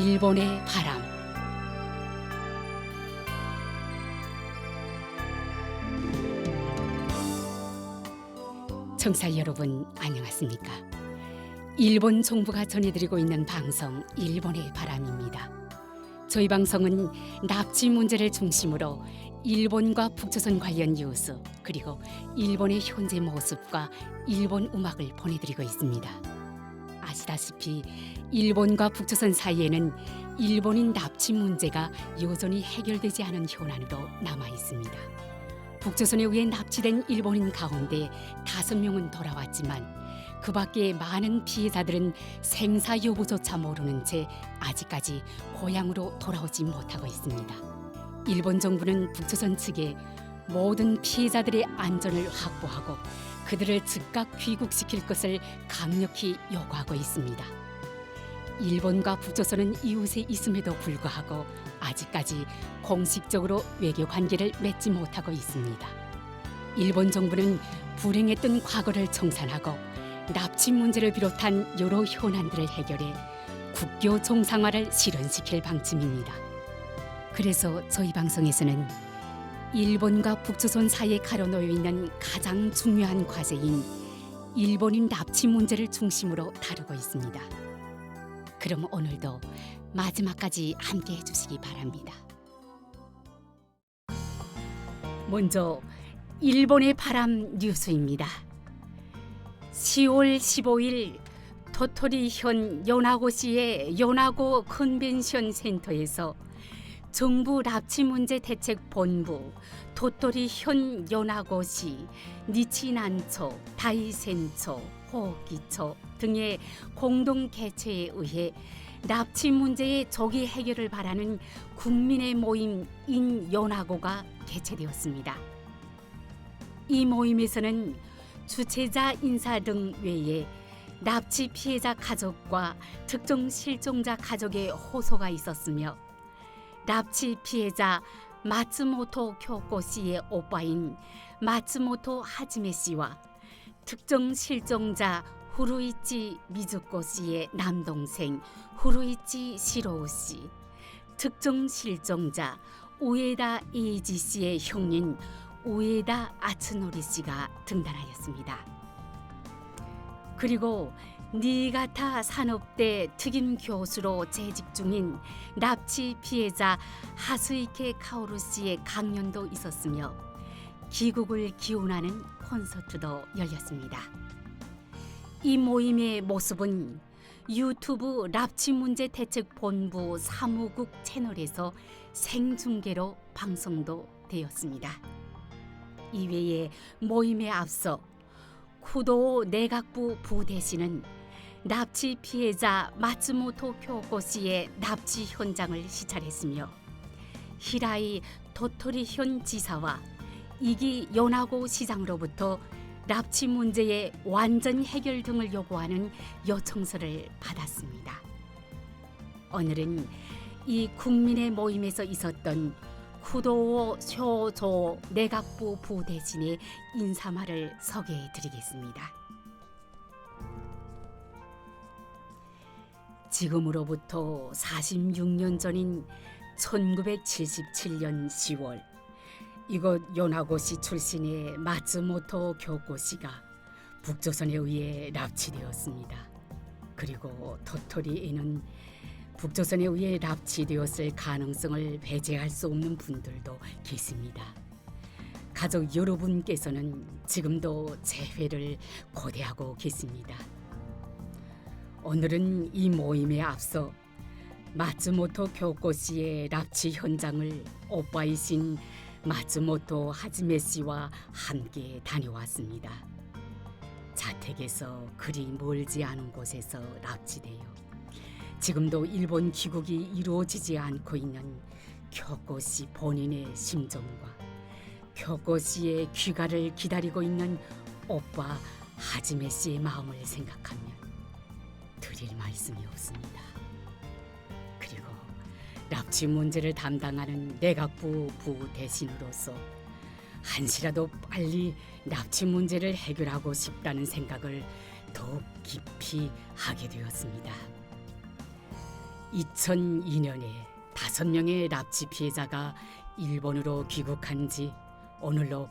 일본의 바람. 청취자 여러분 안녕하십니까? 일본 정부가 전해드리고 있는 방송 일본의 바람입니다. 저희 방송은 납치 문제를 중심으로 일본과 북조선 관련 뉴스 그리고 일본의 현재 모습과 일본 음악을 보내드리고 있습니다. 아시다시피 일본과 북조선 사이에는 일본인 납치 문제가 여전히 해결되지 않은 현안으로 남아 있습니다. 북조선에 의해 납치된 일본인 가운데 5명은 돌아왔지만 그 밖에 많은 피해자들은 생사 여부조차 모르는 채 아직까지 고향으로 돌아오지 못하고 있습니다. 일본 정부는 북조선 측에 모든 피해자들의 안전을 확보하고 그들을 즉각 귀국시킬 것을 강력히 요구하고 있습니다. 일본과 북조선은 이웃에 있음에도 불구하고 아직까지 공식적으로 외교 관계를 맺지 못하고 있습니다. 일본 정부는 불행했던 과거를 청산하고 납치 문제를 비롯한 여러 현안들을 해결해 국교 정상화를 실현시킬 방침입니다. 그래서 저희 방송에서는 일본과 북조선 사이에 가려놓여 있는 가장 중요한 과제인 일본인 납치 문제를 중심으로 다루고 있습니다. 그럼 오늘도 마지막까지 함께 해주시기 바랍니다. 먼저 일본의 바람 뉴스입니다. 10월 15일 도토리현 요나고시의 요나고 컨벤션 센터에서 정부 납치 문제 대책 본부 도토리현 요나고시 니치난초, 다이센초, 호기초 등의 공동 개최에 의해 납치 문제의 조기 해결을 바라는 국민의 모임 인요나고가 개최되었습니다. 이 모임에서는 주최자 인사 등 외에 납치 피해자 가족과 특정 실종자 가족의 호소가 있었으며 납치 피해자 마츠모토 교코 씨의 오빠인 마츠모토 하지메 씨와 특정 실종자 후루이치 미즈코 씨의 남동생 후루이치 시로우 씨, 특정 실종자 우에다 에이지 씨의 형님 우에다 아츠노리 씨가 등단하였습니다. 그리고 니가타 산업대 특임 교수로 재직 중인 납치 피해자 하스이케 카오루 씨의 강연도 있었으며 귀국을 기원하는 콘서트도 열렸습니다. 이 모임의 모습은 유튜브 납치 문제 대책 본부 사무국 채널에서 생중계로 방송도 되었습니다. 이외에 모임에 앞서 쿠도 내각부 부대신은 납치 피해자 마츠모토 교코 씨의 납치 현장을 시찰했으며 히라이 도토리현 지사와 이기 요나고 시장으로부터 납치 문제의 완전 해결 등을 요구하는 요청서를 받았습니다. 오늘은 이 국민의 모임에서 있었던 쿠도오 쇼조 내각부 부대신의 인사말을 소개해 드리겠습니다. 지금으로부터 46년 전인 1977년 10월 이곳 요나고시 출신의 마츠모토 교코 씨가 북조선에 의해 납치되었습니다. 그리고 도토리에는 북조선에 의해 납치되었을 가능성을 배제할 수 없는 분들도 계십니다. 가족 여러분께서는 지금도 재회를 고대하고 계십니다. 오늘은 이 모임에 앞서 마츠모토 교코 씨의 납치 현장을 오빠이신 마츠모토 하지메 씨와 함께 다녀왔습니다. 자택에서 그리 멀지 않은 곳에서 납치되어 지금도 일본 귀국이 이루어지지 않고 있는 교코 씨 본인의 심정과 교코 씨의 귀가를 기다리고 있는 오빠 하지메 씨의 마음을 생각하면 드릴 말씀이 없습니다. 그리고 납치 문제를 담당하는 내각부 부대신으로서 한시라도 빨리 납치 문제를 해결하고 싶다는 생각을 더욱 깊이 하게 되었습니다. 2002년에 5명의 납치 피해자가 일본으로 귀국한 지 오늘로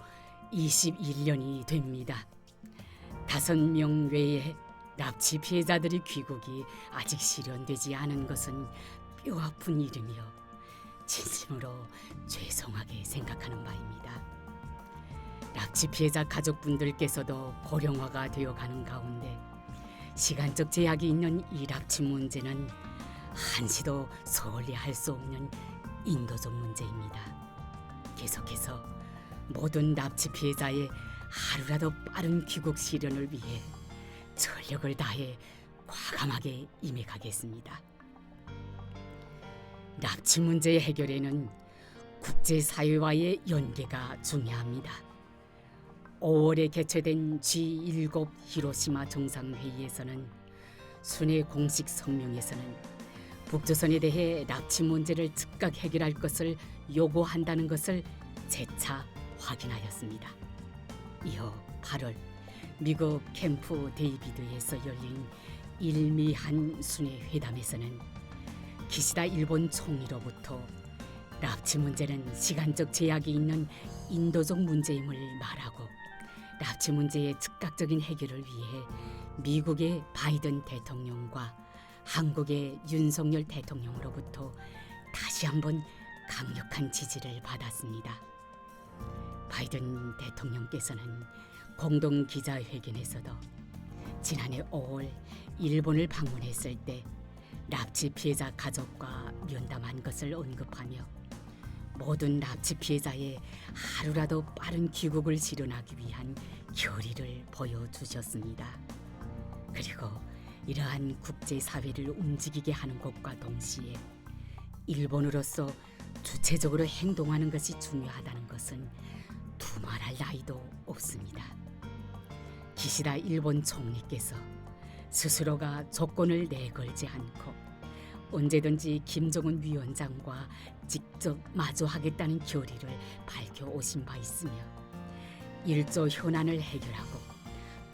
21년이 됩니다. 5명 외에 납치 피해자들의 귀국이 아직 실현되지 않은 것은 뼈아픈 일이며 진심으로 죄송하게 생각하는 바입니다. 납치 피해자 가족분들께서도 고령화가 되어가는 가운데 시간적 제약이 있는 이 납치 문제는 한시도 소홀히 할 수 없는 인도적 문제입니다. 계속해서 모든 납치 피해자의 하루라도 빠른 귀국 실현을 위해 전력을 다해 과감하게 임해가겠습니다. 납치 문제 해결에는 국제사회와의 연계가 중요합니다. 5월에 개최된 G7 히로시마 정상회의에서는 순회 공식 성명에서는 북조선에 대해 납치 문제를 즉각 해결할 것을 요구한다는 것을 재차 확인하였습니다. 이어 8월 미국 캠프 데이비드에서 열린 일미한 순회 회담에서는 기시다 일본 총리로부터 납치 문제는 시간적 제약이 있는 인도적 문제임을 말하고 납치 문제의 즉각적인 해결을 위해 미국의 바이든 대통령과 한국의 윤석열 대통령으로부터 다시 한번 강력한 지지를 받았습니다. 바이든 대통령께서는 공동 기자회견에서도 지난해 5월 일본을 방문했을 때 납치 피해자 가족과 면담한 것을 언급하며 모든 납치 피해자의 하루라도 빠른 귀국을 실현하기 위한 결의를 보여주셨습니다. 그리고 이러한 국제사회를 움직이게 하는 것과 동시에 일본으로서 주체적으로 행동하는 것이 중요하다는 것은 두말할 나위도 없습니다. 기시다 일본 총리께서 스스로가 조건을 내걸지 않고 언제든지 김정은 위원장과 직접 마주하겠다는 결의를 밝혀오신 바 있으며 일조 현안을 해결하고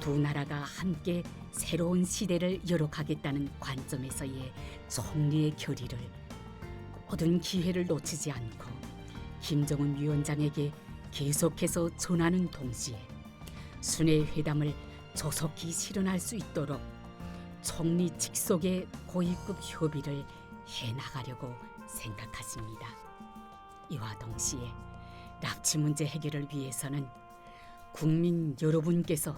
두 나라가 함께 새로운 시대를 열어가겠다는 관점에서의 총리의 결의를 모든 기회를 놓치지 않고 김정은 위원장에게 계속해서 전하는 동시에 순회 회담을 조속히 실현할 수 있도록 총리 직속의 고위급 협의를 해나가려고 생각하십니다. 이와 동시에 납치 문제 해결을 위해서는 국민 여러분께서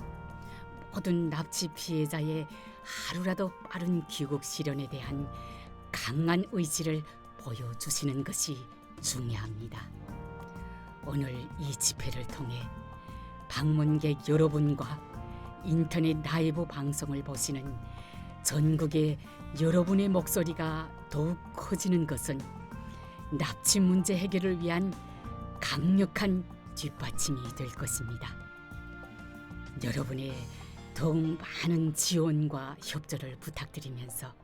모든 납치 피해자의 하루라도 빠른 귀국 실현에 대한 강한 의지를 보여주시는 것이 중요합니다. 오늘 이 집회를 통해 방문객 여러분과 인터넷 라이브 방송을 보시는 전국의 여러분의 목소리가 더욱 커지는 것은 납치 문제 해결을 위한 강력한 뒷받침이 될 것입니다. 여러분의 더욱 많은 지원과 협조를 부탁드리면서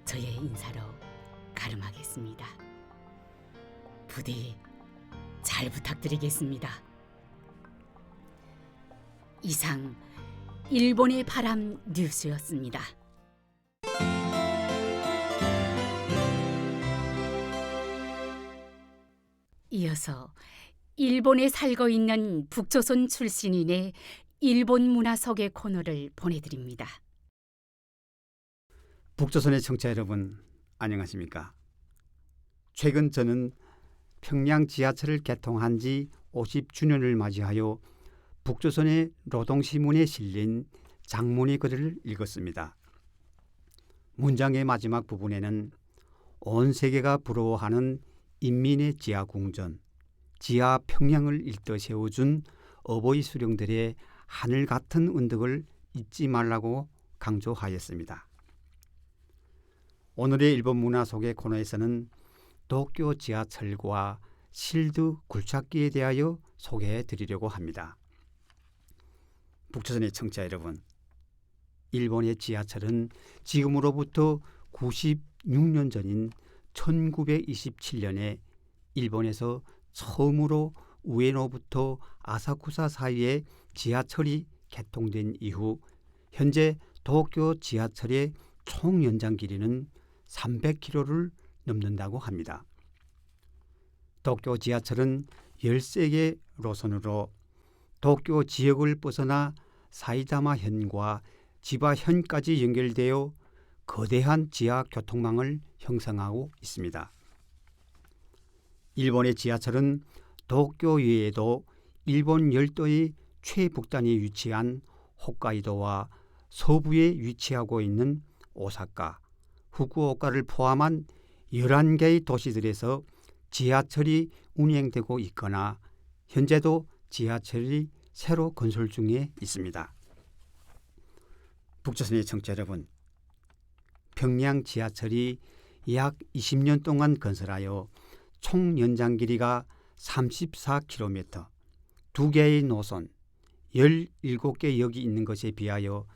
저의 인사로 가름하겠습니다. 부디 잘 부탁드리겠습니다. 이상 일본의 바람 뉴스였습니다. 이어서 일본에 살고 있는 북조선 출신인의 일본 문화 소개 코너를 보내드립니다. 북조선의 청취자 여러분, 안녕하십니까? 최근 저는 평양 지하철을 개통한 지 50주년을 맞이하여 북조선의 노동신문에 실린 장문의 글을 읽었습니다. 문장의 마지막 부분에는 온 세계가 부러워하는 인민의 지하궁전, 지하평양을 일떠 세워준 어버이 수령들의 하늘 같은 은덕을 잊지 말라고 강조하였습니다. 오늘의 일본 문화 소개 코너에서는 도쿄 지하철과 실드 굴착기에 대하여 소개해 드리려고 합니다. 북조선의 청취자 여러분, 일본의 지하철은 지금으로부터 96년 전인 1927년에 일본에서 처음으로 우에노부터 아사쿠사 사이에 지하철이 개통된 이후 현재 도쿄 지하철의 총 연장 길이는 300km를 넘는다고 합니다. 도쿄 지하철은 13개 노선으로 도쿄 지역을 벗어나 사이다마현과 지바현까지 연결되어 거대한 지하 교통망을 형성하고 있습니다. 일본의 지하철은 도쿄 외에도 일본 열도의 최북단에 위치한 홋카이도와 서부에 위치하고 있는 오사카, 후쿠오카를 포함한 11개의 도시들에서 지하철이 운행되고 있거나 현재도 지하철이 새로 건설 중에 있습니다. 북조선의 청취자 여러분, 평양 지하철이 약 20년 동안 건설하여 총 연장 길이가 34km, 2개의 노선, 17개 역이 있는 것에 비하여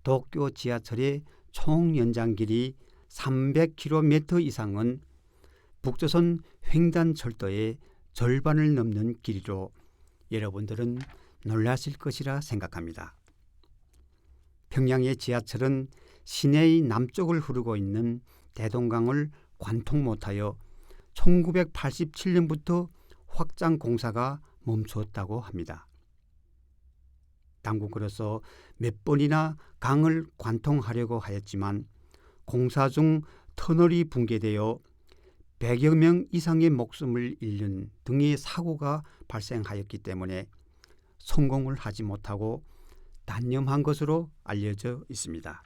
도쿄 지하철의 총 연장 길이 300km 이상은 북조선 횡단철도의 절반을 넘는 길이로 여러분들은 놀라실 것이라 생각합니다. 평양의 지하철은 시내의 남쪽을 흐르고 있는 대동강을 관통 못하여 1987년부터 확장 공사가 멈추었다고 합니다. 당국으로서 몇 번이나 강을 관통하려고 하였지만 공사 중 터널이 붕괴되어 100여 명 이상의 목숨을 잃는 등의 사고가 발생하였기 때문에 성공을 하지 못하고 단념한 것으로 알려져 있습니다.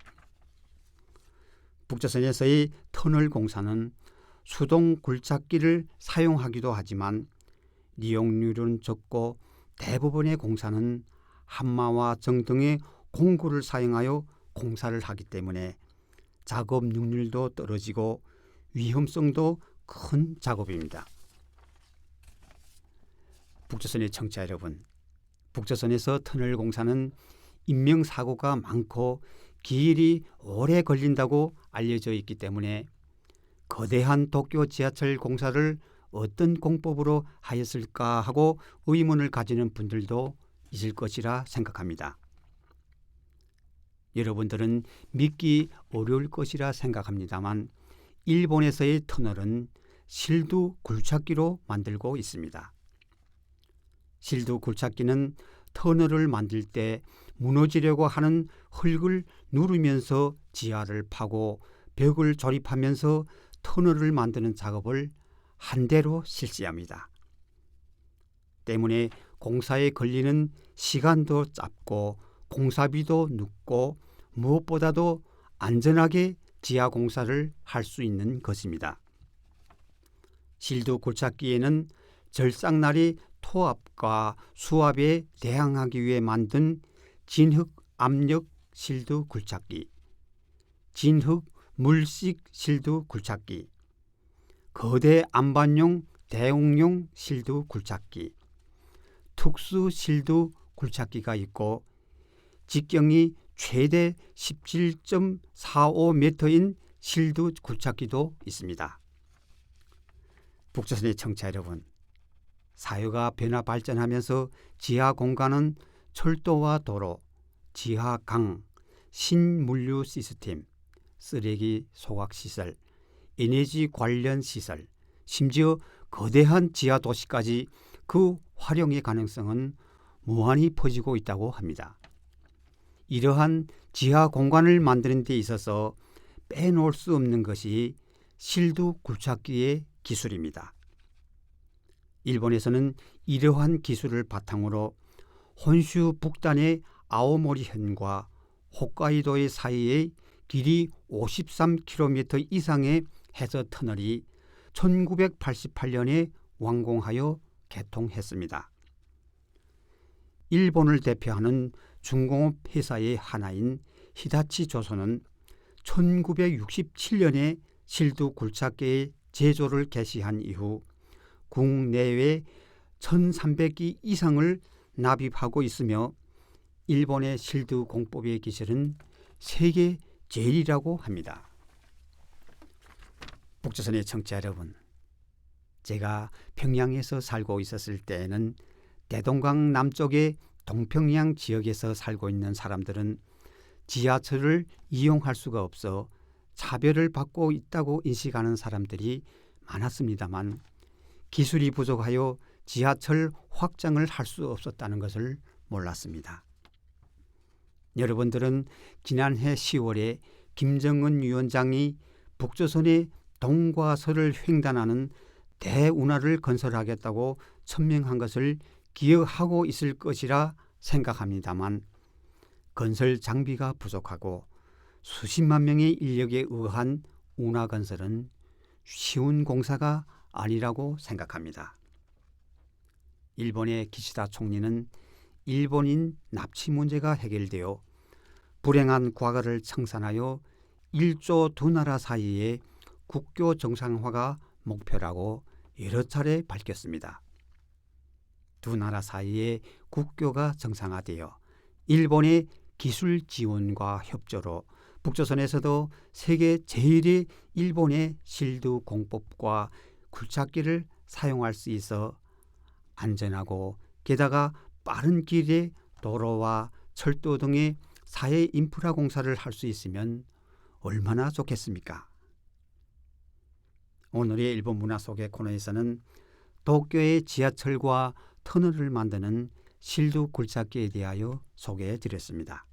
북조선에서의 터널 공사는 수동 굴착기를 사용하기도 하지만 이용률은 적고 대부분의 공사는 한마와 정 등의 공구를 사용하여 공사를 하기 때문에 작업 능률도 떨어지고 위험성도 큰 작업입니다. 북조선의 청취자 여러분, 북조선에서 터널 공사는 인명사고가 많고 기일이 오래 걸린다고 알려져 있기 때문에 거대한 도쿄 지하철 공사를 어떤 공법으로 하였을까 하고 의문을 가지는 분들도 있을 것이라 생각합니다. 여러분들은 믿기 어려울 것이라 생각합니다만 일본에서의 터널은 실두 굴착기로 만들고 있습니다. 실두 굴착기는 터널을 만들 때 무너지려고 하는 흙을 누르면서 지하를 파고 벽을 조립하면서 터널을 만드는 작업을 한 대로 실시합니다. 때문에 공사에 걸리는 시간도 짧고 공사비도 늦고 무엇보다도 안전하게 지하 공사를 할 수 있는 것입니다. 실두 굴착기에는 절삭날이 토압과 수압에 대항하기 위해 만든 진흙 압력 실두 굴착기, 진흙 물식 실두 굴착기, 거대 안반용 대용용 실두 굴착기, 특수 실두 굴착기가 있고 직경이 최대 17.45m인 실두 굴착기도 있습니다. 북조선의 청취자 여러분, 사회가 변화 발전하면서 지하 공간은 철도와 도로, 지하 강, 신물류 시스템, 쓰레기 소각 시설, 에너지 관련 시설, 심지어 거대한 지하 도시까지 그 활용의 가능성은 무한히 퍼지고 있다고 합니다. 이러한 지하 공간을 만드는 데 있어서 빼놓을 수 없는 것이 실두 굴착기의 기술입니다. 일본에서는 이러한 기술을 바탕으로 혼슈 북단의 아오모리현과 홋카이도의 사이의 길이 53km 이상의 해저 터널이 1988년에 완공하여 개통했습니다. 일본을 대표하는 중공업 회사의 하나인 히다치 조선은 1967년에 실두 굴착기의 제조를 개시한 이후 국내외 1300기 이상을 납입하고 있으며 일본의 실두 공법의 기술은 세계 제일이라고 합니다. 북조선의 청취자 여러분, 제가 평양에서 살고 있었을 때에는 대동강 남쪽의 동평양 지역에서 살고 있는 사람들은 지하철을 이용할 수가 없어 차별을 받고 있다고 인식하는 사람들이 많았습니다만 기술이 부족하여 지하철 확장을 할 수 없었다는 것을 몰랐습니다. 여러분들은 지난해 10월에 김정은 위원장이 북조선의 동과 서를 횡단하는 대운하를 건설하겠다고 천명한 것을 기억하고 있을 것이라 생각합니다만 건설 장비가 부족하고 수십만 명의 인력에 의한 운하 건설은 쉬운 공사가 아니라고 생각합니다. 일본의 기시다 총리는 일본인 납치 문제가 해결되어 불행한 과거를 청산하여 일조 두 나라 사이의 국교 정상화가 목표라고 여러 차례 밝혔습니다. 두 나라 사이의 국교가 정상화되어 일본의 기술 지원과 협조로 북조선에서도 세계 제1의 일본의 실드 공법과 굴착기를 사용할 수 있어 안전하고 게다가 빠른 길의 도로와 철도 등의 사회 인프라 공사를 할 수 있으면 얼마나 좋겠습니까? 오늘의 일본 문화 속의 코너에서는 도쿄의 지하철과 터널을 만드는 실드 굴착기에 대하여 소개해 드렸습니다.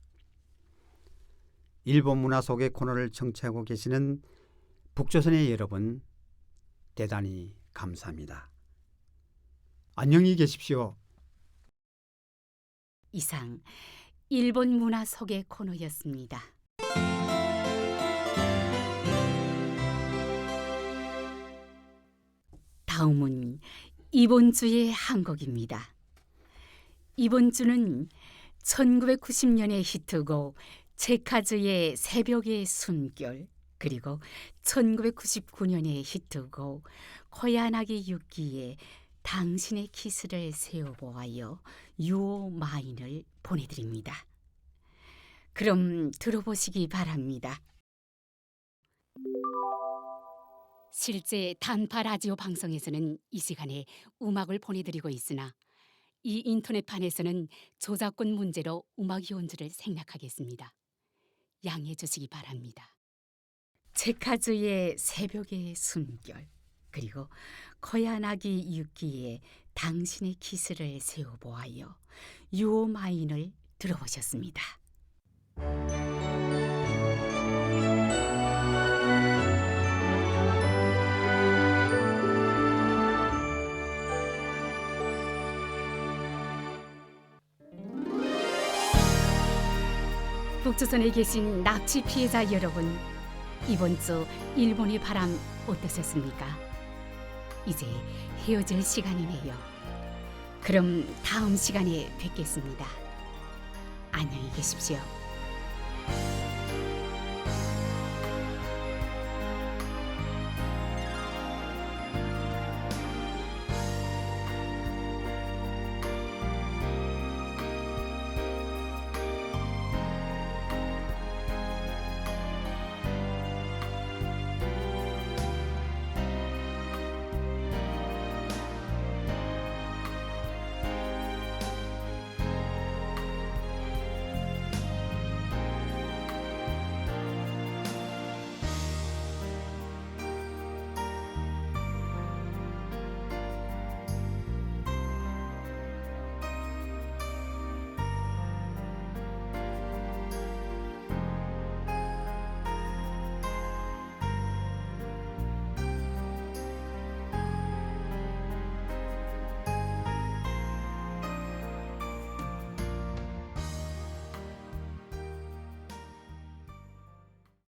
일본 문화 속의 코너를 청취하고 계시는 북조선의 여러분, 대단히 감사합니다. 안녕히 계십시오. 이상 일본 문화 소개 코너였습니다. 다음은 이번 주의 한 곡입니다. 이번 주는 1990년의 히트곡 체카즈의 새벽의 숨결, 그리고 1999년의 히트곡 코야나기 유키의 당신의 키스를 세어보아요 유오 마인을 보내드립니다. 그럼 들어보시기 바랍니다. 실제 단파 라디오 방송에서는 이 시간에 음악을 보내드리고 있으나 이 인터넷판에서는 저작권 문제로 음악 연주를 생략하겠습니다. 양해해 주시기 바랍니다. 체카즈의 새벽의 숨결, 그리고 코야나기 유키의 당신의 키스를 세어보아요 유오 마인을 들어보셨습니다. 북조선에 계신 납치 피해자 여러분, 이번 주 일본의 바람 어떠셨습니까? 이제 헤어질 시간이네요. 그럼 다음 시간에 뵙겠습니다. 안녕히 계십시오.